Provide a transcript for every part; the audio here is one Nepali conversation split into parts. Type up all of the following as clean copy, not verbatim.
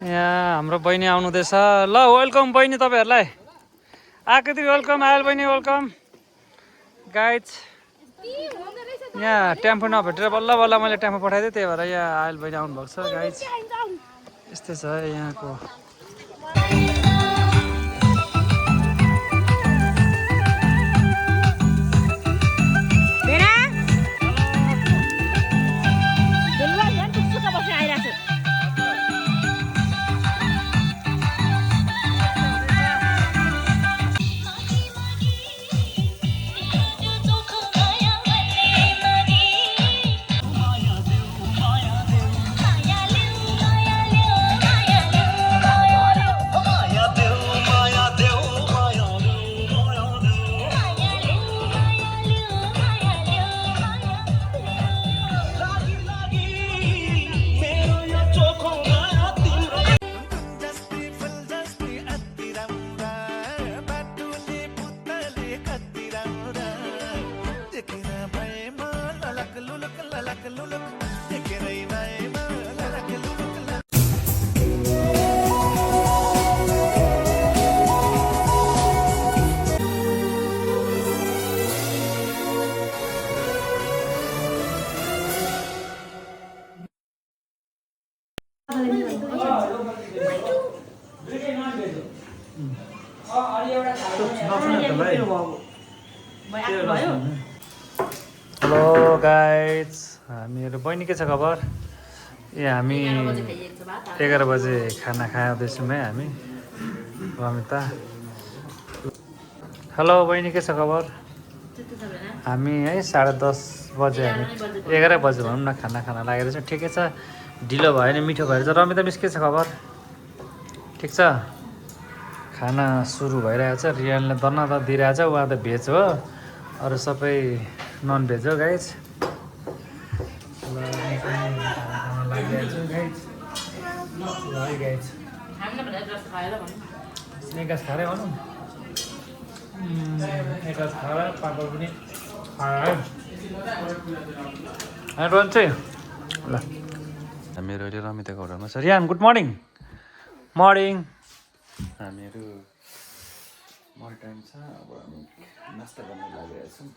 यहाँ हाम्रो बहिनी आउनुहुँदैछ ल वेलकम बहिनी तपाईहरुलाई आकृति वेलकम आयल बहिनी वेलकम गाइज यहाँ टेम्पो नभेटेर बल्ल बल्ल मैले टेम्पो पठाइदिएँ त्यही भएर यहाँ आयल बहिनी आउनुभएको छ गाइज यस्तै छ यहाँको हेलो गाइज हामीहरू बहिनी के छ खबर हामी 11 बजे खाना खाँदैछौँ है हामी रमिता हेलो बहिनी के छ खबर हामी है 10:30 बजे हामी 11 बजे भनौँ न खाना खान लागेको छ ठिकै छ ढिलो भयो नि मिठो भएर चाहिँ रमिता मिस के छ खबर ठिक छ खाना सुरु भइरहेछ रियानले दन्ना त दिइरहेछ उहाँ त भेज हो अरू सबै नन भेज हो गाइज एकास खाएरै भनौँ एकास खाएर पापड पनि खाएर चाहिँ ल हामीहरू अहिले रमिताको होटलमा छ रियान गुड मर्निङ मर्निङ हामीहरू मर्निङ टाइम छ अब हामी नास्ता गर्न लागिरहेको छौँ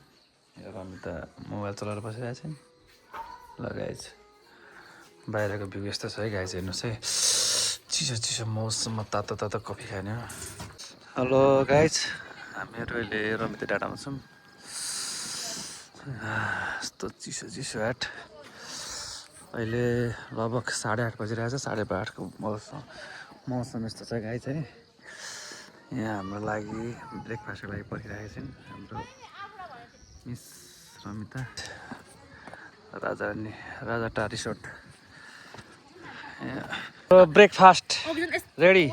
रमिता मोबाइल चलाएर बसिरहेको छ नि लगाएछ बाहिरको भ्यू यस्तो छ है गाइस हेर्नुहोस् है चिसो चिसो मौसममा तातो तातो कफी खाने हो हेलो गाइस हामीहरू अहिले रमिता डाँडामा छौँ यस्तो चिसो चिसो हाट अहिले लगभग 8:30 बजिरहेको छ 8:30 को मौसम यस्तो छ गाइस है यहाँ हाम्रो लागि ब्रेकफास्टको लागि परिरहेको छन् हाम्रो miss Ramita Raja resort breakfast ready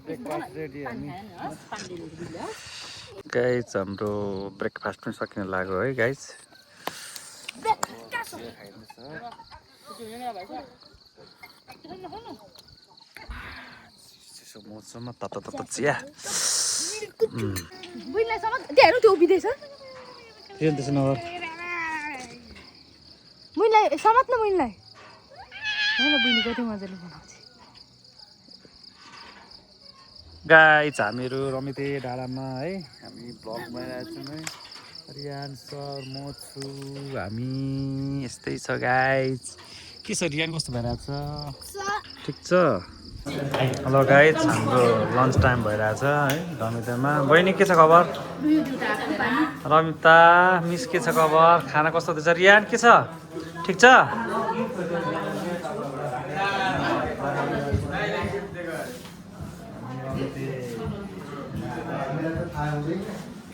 breakfast ready guys हाम्रो ब्रेकफास्ट पनि सकिन लाग्यो है गाइस मौसममा तातो तातो चिया गाइस हामीहरू रमिते डाँडामा है हामी ब्लग बनाइरहेको छौँ है रियान सर म छु हामी यस्तै छ गाइस के छ रियान कस्तो भइरहेको छ ठिक छ हेलो गाइस हाम्रो लन्च टाइम भइरहेछ है रमितामा बहिनी के छ खबर रमिता मिस के छ खबर खाना कस्तो हुँदैछ रियान के छ ठिक छ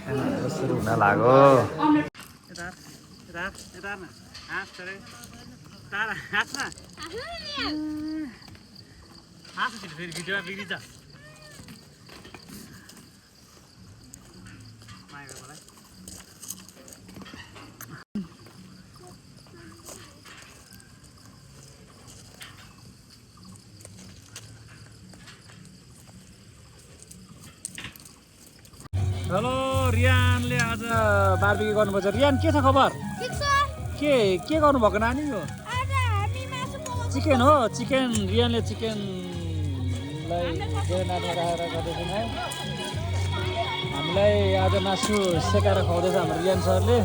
खाना सुरु हुन लाग्यो फेरि भिडियोमा बिग्रिन्छ हेलो रियानले आज बारबिक्यु गर्नुपर्छ रियान के छ खबर ठिक छ के गर्नुभएको नानी यो चिकन हो चिकन रियानले चिकनलाई जेनामा राखेर गर्दैछन् है हामीलाई आज मासु सेकाएर खुवाउँदैछ हाम्रो रियान सरले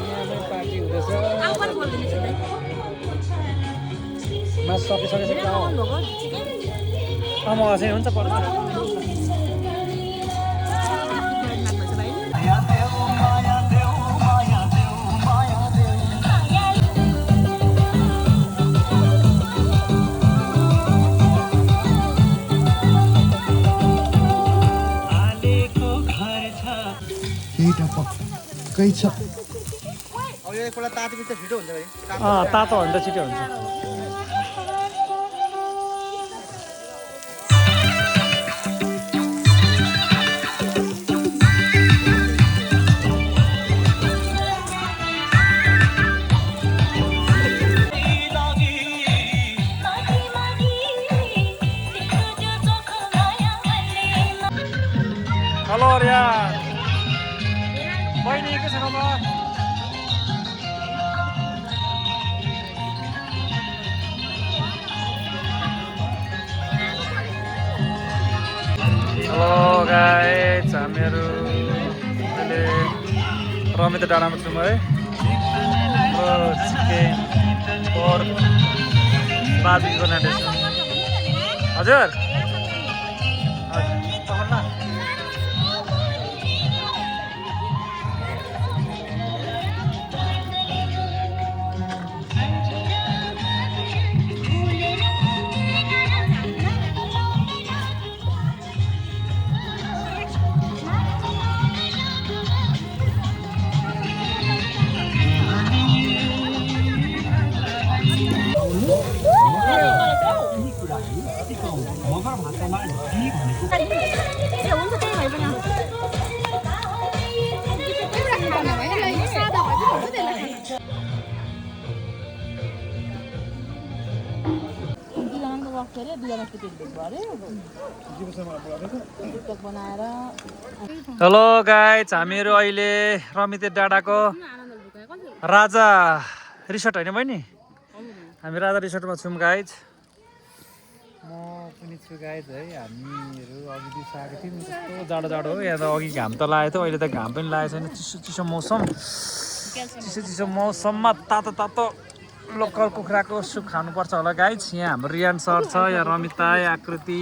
यहाँमै पार्टी हुँदैछ मासु सकिसकेपछि मगाएको छैन हुन्छ पर्छ कहीँ छ तातो हो भने त छिटो हुन्छ हेलो रियान बहिनी के छ खबर हेलो गाइस हामीहरू अहिले रमित डाँडामा छौँ है चिकन पोर्क बार्बिक्यू बनाइरहेछ हजुर हेलो गाइस हामीहरू अहिले रमिते डाँडाको राजा रिसोर्ट होइन बहिनी हामी राजा रिसोर्टमा छौँ गाइस म पनि छु गाइस है हामीहरू अघि दिइसकेको थियौँ कस्तो जाडो जाडो हो यहाँ त अघि घाम त लागेको थियो अहिले त घाम पनि लागेको छैन चिसो चिसो मौसम चिसो मौसममा तातो तातो लोकल कुखुराको सुप खानुपर्छ होला गाइस यहाँ हाम्रो रियान सर छ यहाँ रमिता आकृति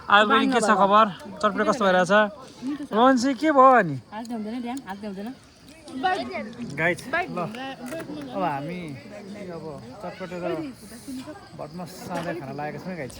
अहिले पनि के छ खबर चटपटे कस्तो भइरहेछ रोहन चाहिँ के भयो अनि गाइस ल अब हामी अब चटपटे र भटमास साँझ खाना लागेको छौँ गाइस